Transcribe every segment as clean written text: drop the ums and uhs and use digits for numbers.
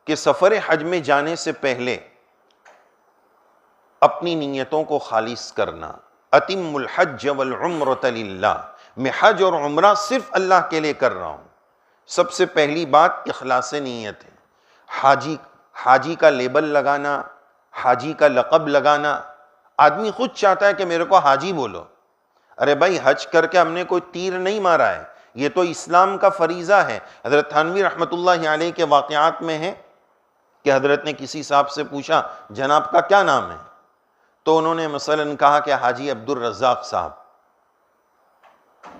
کہ سفر حج میں جانے سے پہلے اپنی نیتوں کو خالص کرنا. اتم الحج والعمرۃ للہ، میں حج اور عمرہ صرف اللہ کے لیے کر رہا ہوں. سب سے پہلی بات اخلاص نیت ہے. حاجی کا لیبل لگانا، حاجی کا لقب لگانا، آدمی خود چاہتا ہے کہ میرے کو حاجی بولو. ارے بھائی، حج کر کے ہم نے کوئی تیر نہیں مارا ہے، یہ تو اسلام کا فریضہ ہے. حضرت تھانوی رحمۃ اللہ علیہ کے واقعات میں ہے کہ حضرت نے کسی صاحب سے پوچھا جناب کا کیا نام ہے، تو انہوں نے مثلاً کہا کہ حاجی عبد الرزاق صاحب.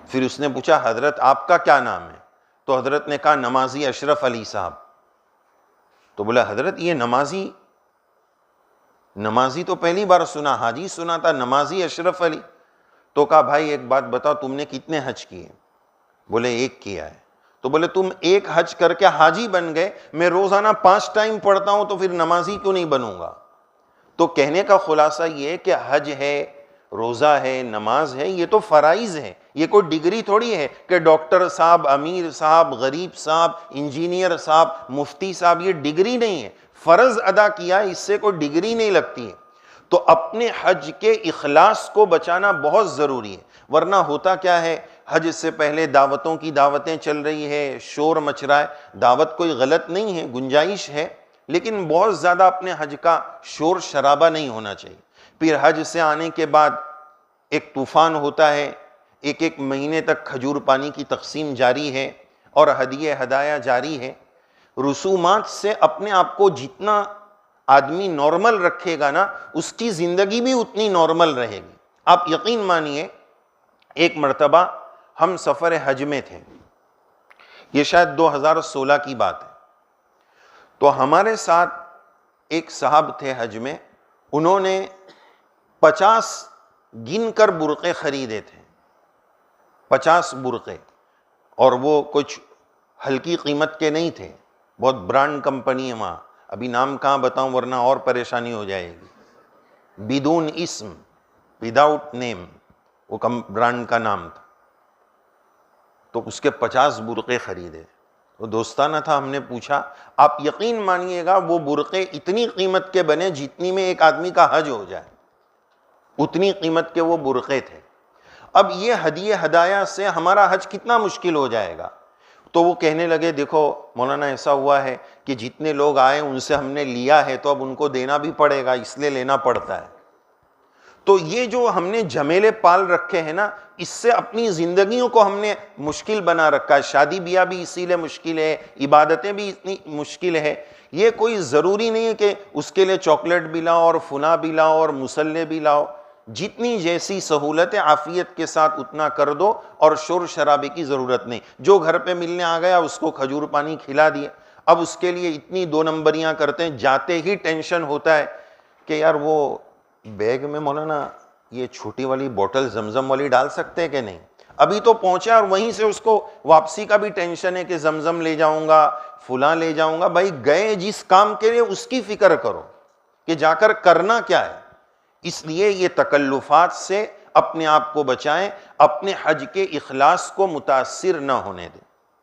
پھر اس نے پوچھا حضرت آپ کا کیا نام ہے، تو حضرت نے کہا نمازی اشرف علی صاحب. تو بولا حضرت یہ نمازی تو پہلی بار سنا، حاجی سنا تھا، نمازی اشرف علی. تو کہا بھائی ایک بات بتاؤ، تم نے کتنے حج کیے؟ بولے ایک کیا ہے. تو بولے تم ایک حج کر کے حاجی بن گئے، میں روزانہ 5 ٹائم پڑھتا ہوں تو پھر نمازی کیوں نہیں بنوں گا؟ تو کہنے کا خلاصہ یہ کہ حج ہے، روزہ ہے، نماز ہے، یہ تو فرائض ہے. یہ کوئی ڈگری تھوڑی ہے کہ ڈاکٹر صاحب، امیر صاحب، غریب صاحب، انجینئر صاحب، مفتی صاحب، یہ ڈگری نہیں ہے. فرض ادا کیا، اس سے کوئی ڈگری نہیں لگتی ہے. تو اپنے حج کے اخلاص کو بچانا بہت ضروری ہے. ورنہ ہوتا کیا ہے، حج سے پہلے دعوتوں کی دعوتیں چل رہی ہے، شور مچ رہا ہے. دعوت کوئی غلط نہیں ہے، گنجائش ہے، لیکن بہت زیادہ اپنے حج کا شور شرابہ نہیں ہونا چاہیے. پھر حج سے آنے کے بعد ایک طوفان ہوتا ہے، ایک مہینے تک کھجور پانی کی تقسیم جاری ہے اور ہدیے ہدایہ جاری ہے. رسومات سے اپنے آپ کو جتنا آدمی نارمل رکھے گا نا، اس کی زندگی بھی اتنی نارمل رہے گی. آپ یقین مانیے، ایک مرتبہ ہم سفر حج میں تھے، یہ شاید 2016 کی بات ہے. تو ہمارے ساتھ ایک صاحب تھے حج میں، انہوں نے 50 گن کر برقعے خریدے تھے، 50 برقعے، اور وہ کچھ ہلکی قیمت کے نہیں تھے، بہت برانڈ کمپنی ہے وہاں. ابھی نام کہاں بتاؤں ورنہ اور پریشانی ہو جائے گی. بدون اسم، وداؤٹ نیم، وہ برانڈ کا نام تھا. تو اس کے 50 برقعے خریدے. وہ دوستانہ تھا، ہم نے پوچھا. آپ یقین مانیے گا وہ برقعے اتنی قیمت کے بنے جتنی میں ایک آدمی کا حج ہو جائے، اتنی قیمت کے وہ برقعے تھے. اب یہ ہدیے ہدایہ سے ہمارا حج کتنا مشکل ہو جائے گا. تو وہ کہنے لگے دیکھو مولانا، ایسا ہوا ہے کہ جتنے لوگ آئے ان سے ہم نے لیا ہے تو اب ان کو دینا بھی پڑے گا، اس لیے لینا پڑتا ہے. تو یہ جو ہم نے جھمیلے پال رکھے ہیں نا، اس سے اپنی زندگیوں کو ہم نے مشکل بنا رکھا ہے. شادی بیاہ بھی اسی لیے مشکل ہے، عبادتیں بھی اتنی مشکل ہے. یہ کوئی ضروری نہیں ہے کہ اس کے لیے چاکلیٹ بھی لاؤ اور فنا بھی لاؤ اور مسلح بھی لاؤ. جتنی جیسی سہولت عافیت کے ساتھ اتنا کر دو، اور شور شرابے کی ضرورت نہیں. جو گھر پہ ملنے آ گیا اس کو کھجور پانی کھلا دیا. اب اس کے لیے اتنی 2 نمبریاں کرتے ہیں، جاتے ہی ٹینشن ہوتا ہے کہ یار وہ بیگ میں مولانا یہ چھوٹی والی بوٹل زمزم والی ڈال سکتے ہیں کہ نہیں. ابھی تو پہنچا اور وہیں سے اس کو واپسی کا بھی ٹینشن ہے کہ زمزم لے جاؤں گا، فلاں لے جاؤں گا. بھائی گئے جس کام کے لیے اس کی فکر کرو کہ جا کر کرنا کیا ہے. اس لیے یہ تکلفات سے اپنے آپ کو بچائیں، اپنے حج کے اخلاص کو متاثر نہ ہونے دیں.